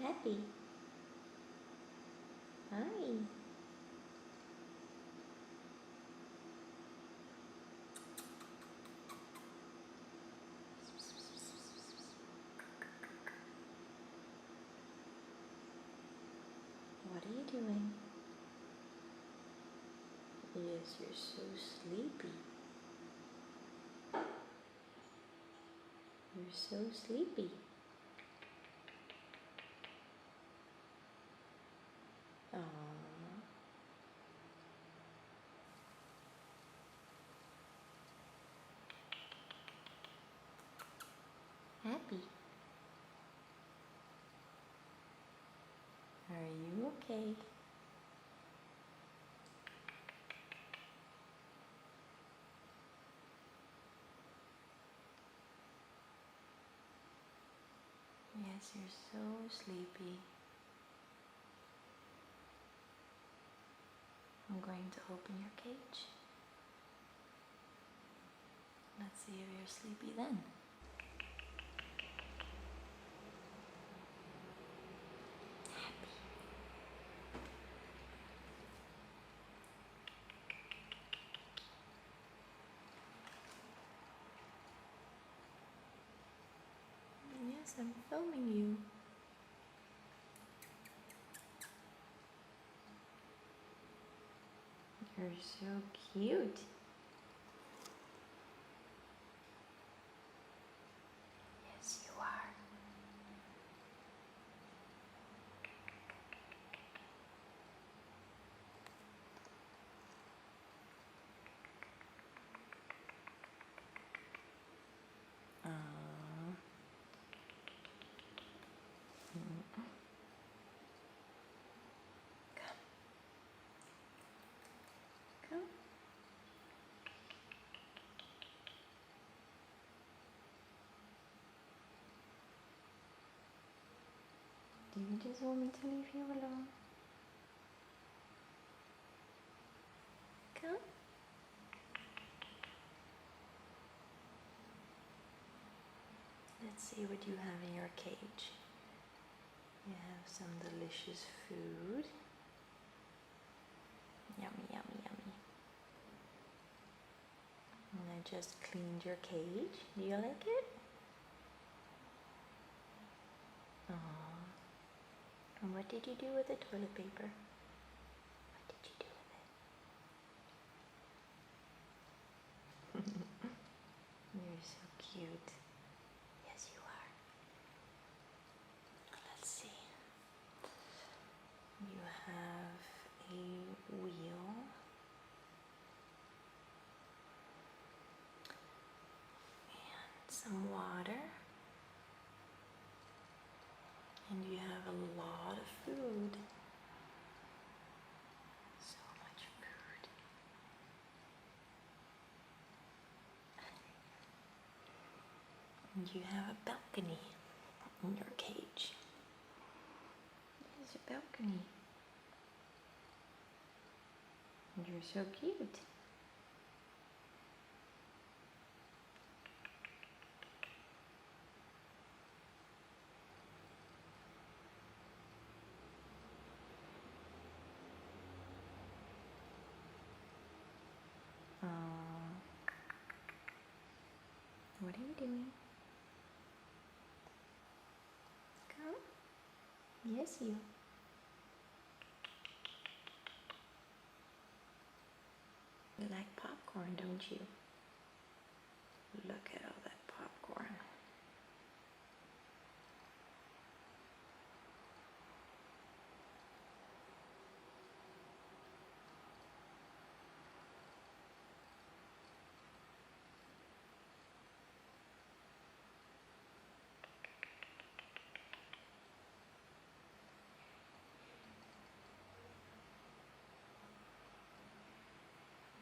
Happy. Hi. What are you doing? Yes, you're so sleepy. You're so sleepy. Aww. Happy. Are you okay? Yes, you're so sleepy. I'm going to open your cage. Let's see if you're sleepy then. Happy. Yes, I'm filming you. You're so cute. Yes, you are. Aww. Come. Come. Do you just want me to leave you alone? Come. Let's see what you have in your cage. You have some delicious food. Yummy, yummy, yummy. And I just cleaned your cage. Do you like it? Aww. And what did you do with the toilet paper? What did you do with it? You're so cute. Yes, you are. Let's see. You have a wheel. And some water. And you have a lot of food. So much food. And you have a balcony in your cage. There's a balcony. And you're so cute. What are you doing? Come. Yes, you. You like popcorn, don't you? Look at all that popcorn.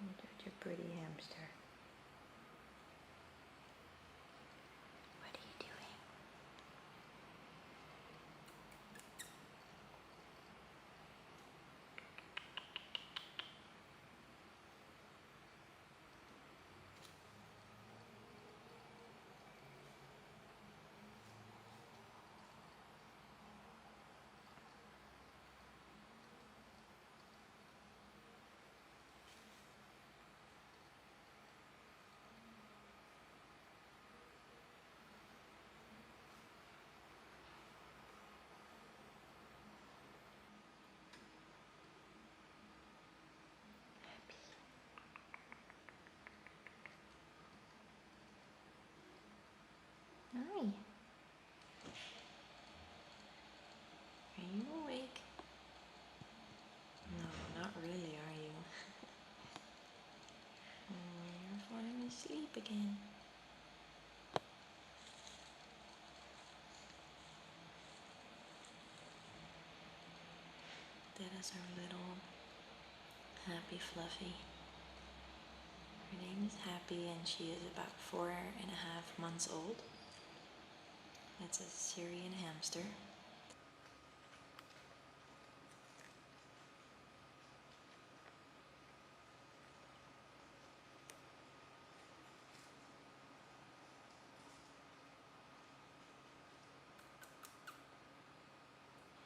You're such a pretty hamster. What are you doing? That is our little Happy Fluffy. Her name is Happy and she is about 4.5 months old. It's a Syrian hamster.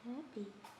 Happy.